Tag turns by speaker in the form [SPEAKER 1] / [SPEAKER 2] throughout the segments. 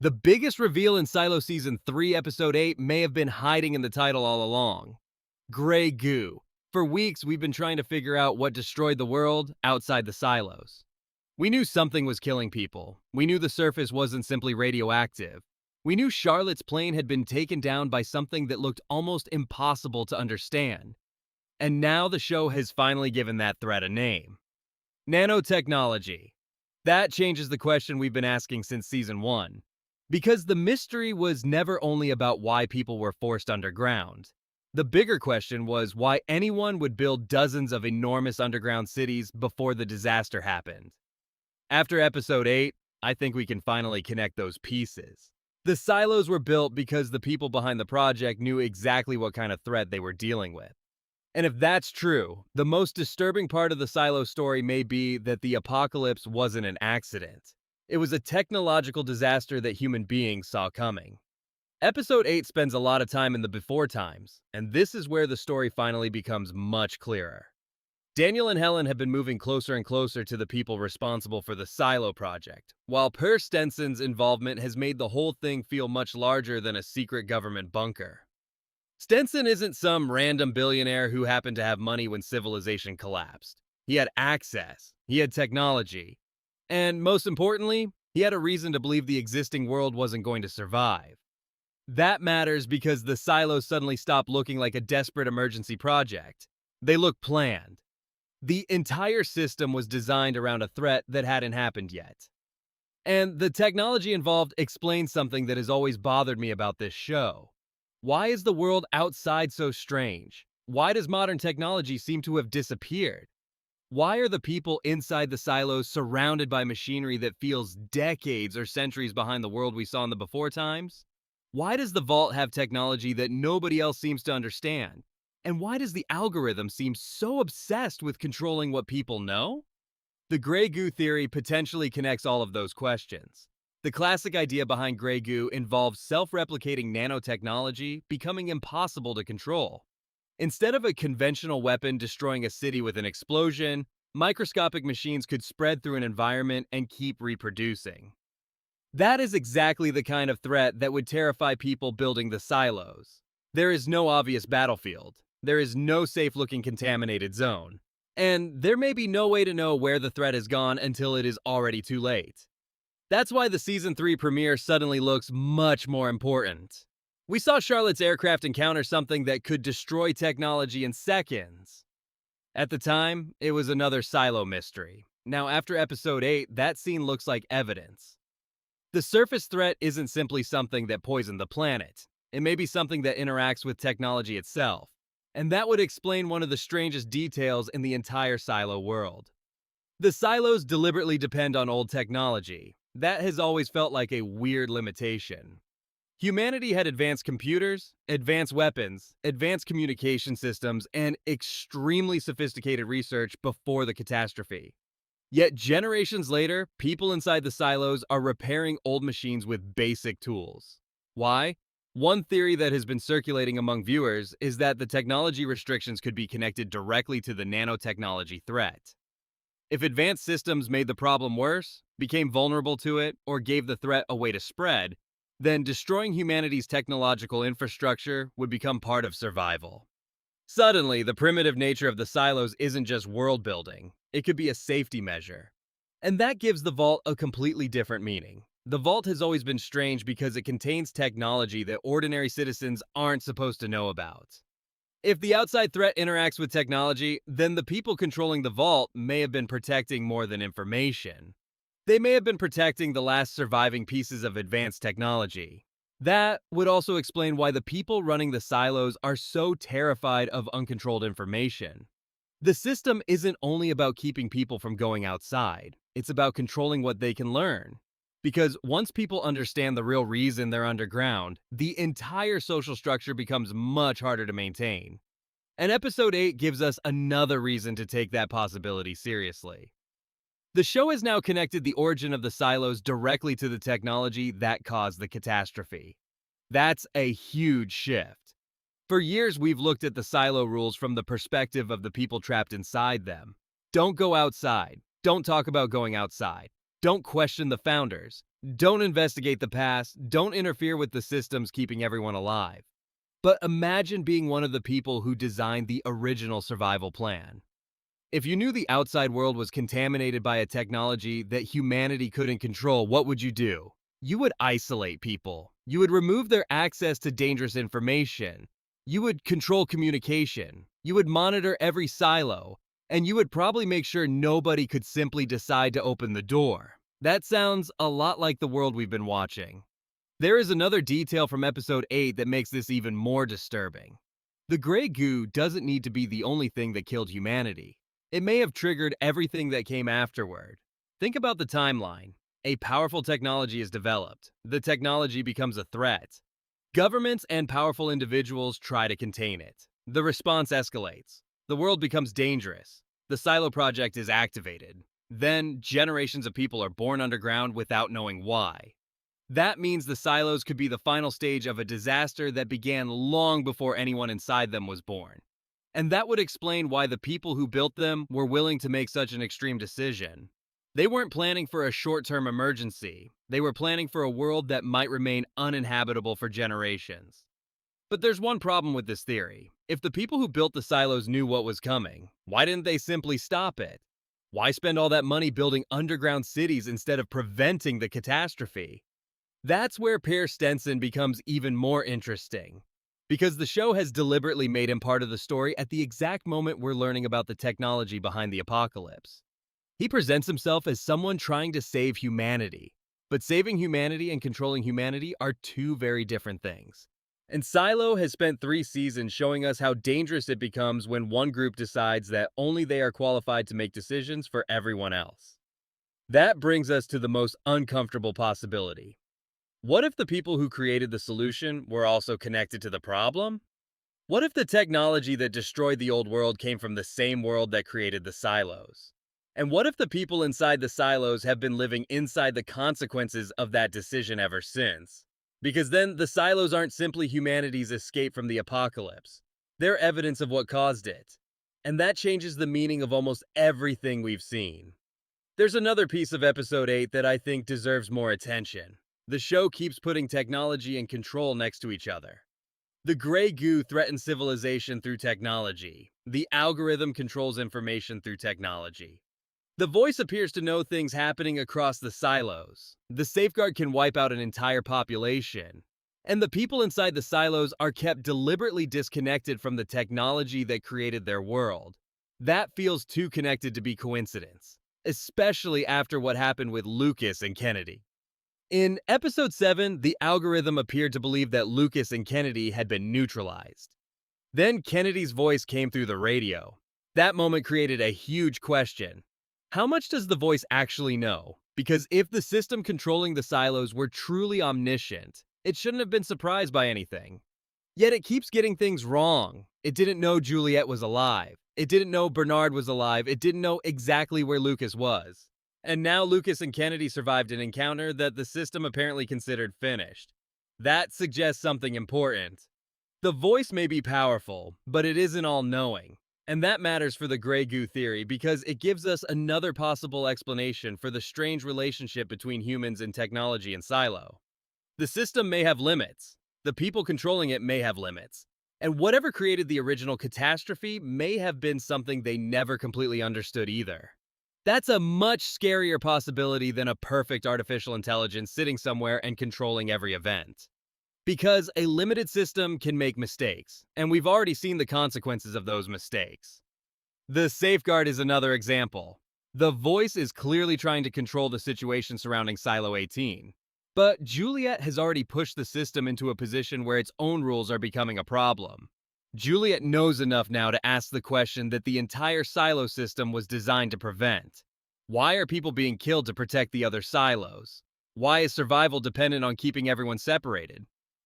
[SPEAKER 1] The biggest reveal in Silo Season 3, Episode 8 may have been hiding in the title all along. Gray Goo. For weeks, we've been trying to figure out what destroyed the world outside the silos. We knew something was killing people. We knew the surface wasn't simply radioactive. We knew Charlotte's plane had been taken down by something that looked almost impossible to understand. And now the show has finally given that threat a name. Nanotechnology. That changes the question we've been asking since Season 1. Because the mystery was never only about why people were forced underground. The bigger question was why anyone would build dozens of enormous underground cities before the disaster happened. After Episode 8, I think we can finally connect those pieces. The silos were built because the people behind the project knew exactly what kind of threat they were dealing with. And if that's true, the most disturbing part of the silo story may be that the apocalypse wasn't an accident. It was a technological disaster that human beings saw coming. Episode 8 spends a lot of time in the before times, and this is where the story finally becomes much clearer. Daniel and Helen have been moving closer and closer to the people responsible for the Silo project, while Pier Stenson's involvement has made the whole thing feel much larger than a secret government bunker. Stensen isn't some random billionaire who happened to have money when civilization collapsed. He had access, he had technology, and most importantly, he had a reason to believe the existing world wasn't going to survive. That matters because the silos suddenly stopped looking like a desperate emergency project. They look planned. The entire system was designed around a threat that hadn't happened yet. And the technology involved explains something that has always bothered me about this show. Why is the world outside so strange? Why does modern technology seem to have disappeared? Why are the people inside the silos surrounded by machinery that feels decades or centuries behind the world we saw in the before times? Why does the vault have technology that nobody else seems to understand? And why does the algorithm seem so obsessed with controlling what people know? The Gray Goo theory potentially connects all of those questions. The classic idea behind Gray Goo involves self-replicating nanotechnology becoming impossible to control. Instead of a conventional weapon destroying a city with an explosion, microscopic machines could spread through an environment and keep reproducing. That is exactly the kind of threat that would terrify people building the silos. There is no obvious battlefield. There is no safe-looking contaminated zone. And there may be no way to know where the threat has gone until it is already too late. That's why the Season 3 premiere suddenly looks much more important. We saw Charlotte's aircraft encounter something that could destroy technology in seconds. At the time, it was another silo mystery. Now, after Episode 8, that scene looks like evidence. The surface threat isn't simply something that poisoned the planet. It may be something that interacts with technology itself. And that would explain one of the strangest details in the entire silo world. The silos deliberately depend on old technology. That has always felt like a weird limitation. Humanity had advanced computers, advanced weapons, advanced communication systems, and extremely sophisticated research before the catastrophe. Yet generations later, people inside the silos are repairing old machines with basic tools. Why? One theory that has been circulating among viewers is that the technology restrictions could be connected directly to the nanotechnology threat. If advanced systems made the problem worse, became vulnerable to it, or gave the threat a way to spread, then destroying humanity's technological infrastructure would become part of survival. Suddenly, the primitive nature of the silos isn't just world building, it could be a safety measure. And that gives the vault a completely different meaning. The vault has always been strange because it contains technology that ordinary citizens aren't supposed to know about. If the outside threat interacts with technology, then the people controlling the vault may have been protecting more than information. They may have been protecting the last surviving pieces of advanced technology. That would also explain why the people running the silos are so terrified of uncontrolled information. The system isn't only about keeping people from going outside, it's about controlling what they can learn. Because once people understand the real reason they're underground, the entire social structure becomes much harder to maintain. And Episode 8 gives us another reason to take that possibility seriously. The show has now connected the origin of the silos directly to the technology that caused the catastrophe. That's a huge shift. For years, we've looked at the silo rules from the perspective of the people trapped inside them. Don't go outside. Don't talk about going outside. Don't question the founders. Don't investigate the past. Don't interfere with the systems keeping everyone alive. But imagine being one of the people who designed the original survival plan. If you knew the outside world was contaminated by a technology that humanity couldn't control, what would you do? You would isolate people. You would remove their access to dangerous information. You would control communication. You would monitor every silo. And you would probably make sure nobody could simply decide to open the door. That sounds a lot like the world we've been watching. There is another detail from episode 8 that makes this even more disturbing. The Gray Goo doesn't need to be the only thing that killed humanity. It may have triggered everything that came afterward. Think about the timeline. A powerful technology is developed. The technology becomes a threat. Governments and powerful individuals try to contain it. The response escalates. The world becomes dangerous. The silo project is activated. Then, generations of people are born underground without knowing why. That means the silos could be the final stage of a disaster that began long before anyone inside them was born. And that would explain why the people who built them were willing to make such an extreme decision. They weren't planning for a short-term emergency. They were planning for a world that might remain uninhabitable for generations. But there's one problem with this theory. If the people who built the silos knew what was coming, why didn't they simply stop it? Why spend all that money building underground cities instead of preventing the catastrophe? That's where Pier Stenson becomes even more interesting. Because the show has deliberately made him part of the story at the exact moment we're learning about the technology behind the apocalypse. He presents himself as someone trying to save humanity. But saving humanity and controlling humanity are two very different things. And Silo has spent 3 seasons showing us how dangerous it becomes when one group decides that only they are qualified to make decisions for everyone else. That brings us to the most uncomfortable possibility. What if the people who created the solution were also connected to the problem? What if the technology that destroyed the old world came from the same world that created the silos? And what if the people inside the silos have been living inside the consequences of that decision ever since? Because then the silos aren't simply humanity's escape from the apocalypse. They're evidence of what caused it. And that changes the meaning of almost everything we've seen. There's another piece of episode 8 that I think deserves more attention. The show keeps putting technology and control next to each other. The Gray Goo threatens civilization through technology. The algorithm controls information through technology. The voice appears to know things happening across the silos. The safeguard can wipe out an entire population. And the people inside the silos are kept deliberately disconnected from the technology that created their world. That feels too connected to be coincidence, especially after what happened with Lukas and Kennedy. In episode 7, the algorithm appeared to believe that Lukas and Kennedy had been neutralized. Then Kennedy's voice came through the radio. That moment created a huge question. How much does the voice actually know? Because if the system controlling the silos were truly omniscient, it shouldn't have been surprised by anything. Yet it keeps getting things wrong. It didn't know Juliet was alive. It didn't know Bernard was alive. It didn't know exactly where Lukas was. And now Lukas and Kennedy survived an encounter that the system apparently considered finished. That suggests something important. The voice may be powerful, but it isn't all-knowing. And that matters for the Gray Goo theory because it gives us another possible explanation for the strange relationship between humans and technology and Silo. The system may have limits. The people controlling it may have limits. And whatever created the original catastrophe may have been something they never completely understood either. That's a much scarier possibility than a perfect artificial intelligence sitting somewhere and controlling every event. Because a limited system can make mistakes, and we've already seen the consequences of those mistakes. The safeguard is another example. The voice is clearly trying to control the situation surrounding Silo 18. But Juliet has already pushed the system into a position where its own rules are becoming a problem. Juliet knows enough now to ask the question that the entire silo system was designed to prevent. Why are people being killed to protect the other silos? Why is survival dependent on keeping everyone separated?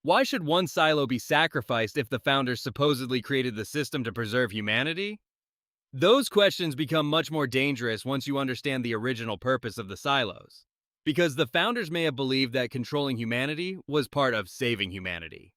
[SPEAKER 1] Why should one silo be sacrificed if the founders supposedly created the system to preserve humanity? Those questions become much more dangerous once you understand the original purpose of the silos. Because the founders may have believed that controlling humanity was part of saving humanity.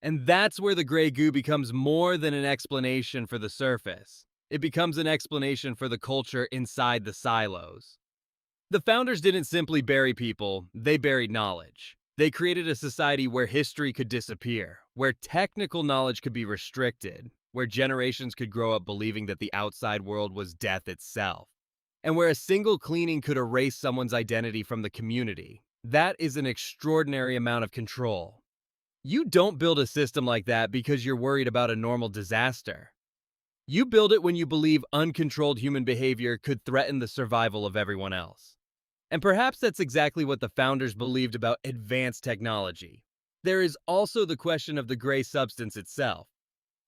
[SPEAKER 1] And that's where the Gray Goo becomes more than an explanation for the surface. It becomes an explanation for the culture inside the silos. The founders didn't simply bury people, they buried knowledge. They created a society where history could disappear, where technical knowledge could be restricted, where generations could grow up believing that the outside world was death itself, and where a single cleaning could erase someone's identity from the community. That is an extraordinary amount of control. You don't build a system like that because you're worried about a normal disaster. You build it when you believe uncontrolled human behavior could threaten the survival of everyone else. And perhaps that's exactly what the founders believed about advanced technology. There is also the question of the gray substance itself.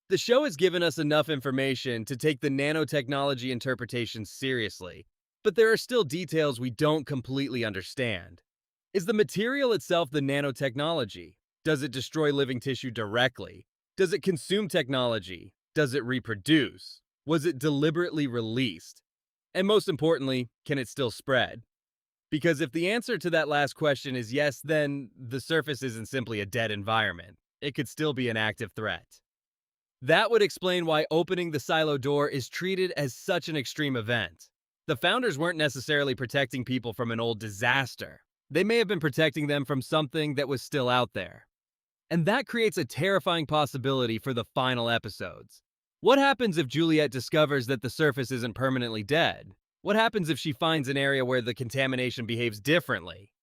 [SPEAKER 1] The show has given us enough information to take the nanotechnology interpretation seriously, but there are still details we don't completely understand. Is the material itself the nanotechnology? Does it destroy living tissue directly? Does it consume technology? Does it reproduce? Was it deliberately released? And most importantly, can it still spread? Because if the answer to that last question is yes, then the surface isn't simply a dead environment. It could still be an active threat. That would explain why opening the silo door is treated as such an extreme event. The founders weren't necessarily protecting people from an old disaster. They may have been protecting them from something that was still out there. And that creates a terrifying possibility for the final episodes. What happens if Juliet discovers that the surface isn't permanently dead? What happens if she finds an area where the contamination behaves differently?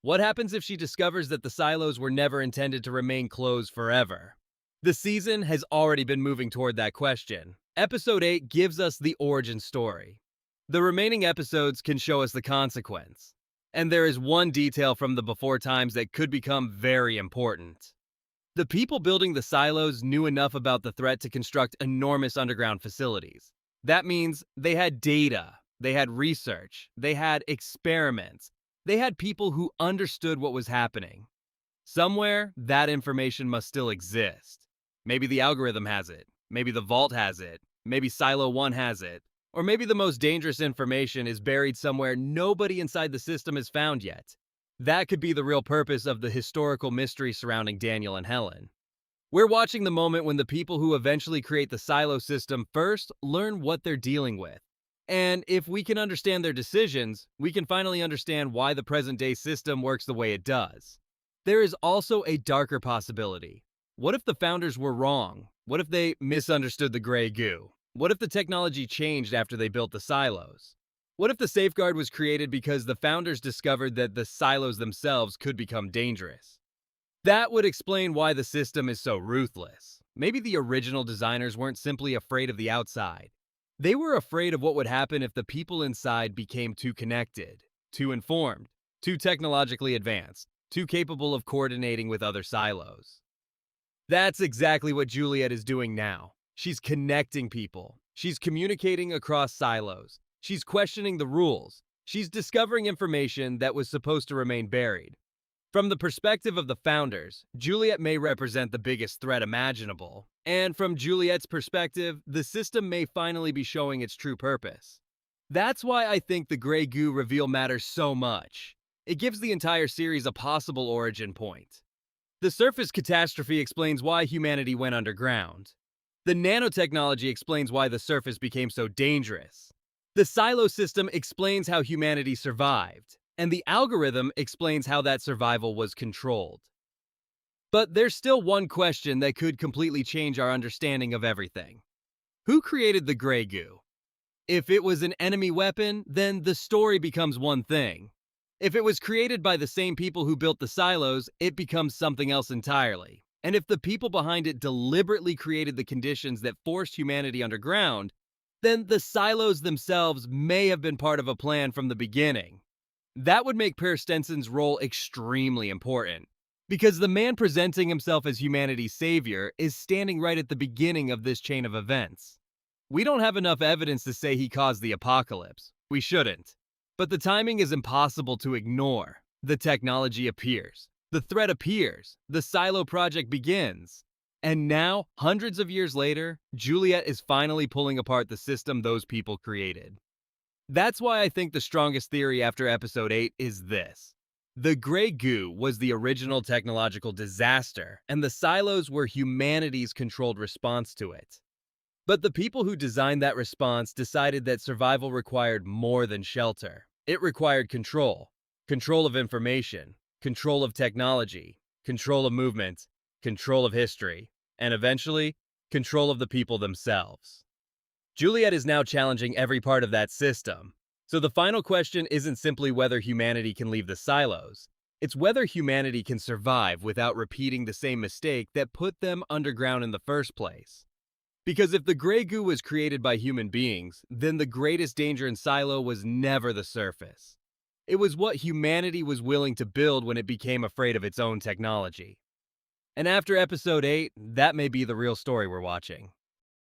[SPEAKER 1] What happens if she discovers that the silos were never intended to remain closed forever? The season has already been moving toward that question. Episode 8 gives us the origin story. The remaining episodes can show us the consequence. And there is one detail from the before times that could become very important. The people building the silos knew enough about the threat to construct enormous underground facilities. That means they had data, they had research, they had experiments, they had people who understood what was happening. Somewhere, that information must still exist. Maybe the algorithm has it, maybe the vault has it, maybe Silo 1 has it, or maybe the most dangerous information is buried somewhere nobody inside the system has found yet. That could be the real purpose of the historical mystery surrounding Daniel and Helen. We're watching the moment when the people who eventually create the silo system first learn what they're dealing with. And if we can understand their decisions, we can finally understand why the present-day system works the way it does. There is also a darker possibility. What if the founders were wrong? What if they misunderstood the Gray Goo? What if the technology changed after they built the silos? What if the safeguard was created because the founders discovered that the silos themselves could become dangerous? That would explain why the system is so ruthless. Maybe the original designers weren't simply afraid of the outside. They were afraid of what would happen if the people inside became too connected, too informed, too technologically advanced, too capable of coordinating with other silos. That's exactly what Juliet is doing now. She's connecting people. She's communicating across silos. She's questioning the rules. She's discovering information that was supposed to remain buried. From the perspective of the founders, Juliet may represent the biggest threat imaginable. And from Juliet's perspective, the system may finally be showing its true purpose. That's why I think the Gray Goo reveal matters so much. It gives the entire series a possible origin point. The surface catastrophe explains why humanity went underground. The nanotechnology explains why the surface became so dangerous. The silo system explains how humanity survived, and the algorithm explains how that survival was controlled. But there's still one question that could completely change our understanding of everything. Who created the Gray Goo? If it was an enemy weapon, then the story becomes one thing. If it was created by the same people who built the silos, it becomes something else entirely. And if the people behind it deliberately created the conditions that forced humanity underground, then the silos themselves may have been part of a plan from the beginning. That would make Pier Stenson's role extremely important, because the man presenting himself as humanity's savior is standing right at the beginning of this chain of events. We don't have enough evidence to say he caused the apocalypse. We shouldn't. But the timing is impossible to ignore. The technology appears. The threat appears. The silo project begins. And now, hundreds of years later, Juliet is finally pulling apart the system those people created. That's why I think the strongest theory after episode 8 is this. The Gray Goo was the original technological disaster, and the silos were humanity's controlled response to it. But the people who designed that response decided that survival required more than shelter. It required control, control of information, control of technology, control of movement, control of history, and eventually, control of the people themselves. Juliet is now challenging every part of that system. So the final question isn't simply whether humanity can leave the silos. It's whether humanity can survive without repeating the same mistake that put them underground in the first place. Because if the Gray Goo was created by human beings, then the greatest danger in Silo was never the surface. It was what humanity was willing to build when it became afraid of its own technology. And after episode 8, that may be the real story we're watching.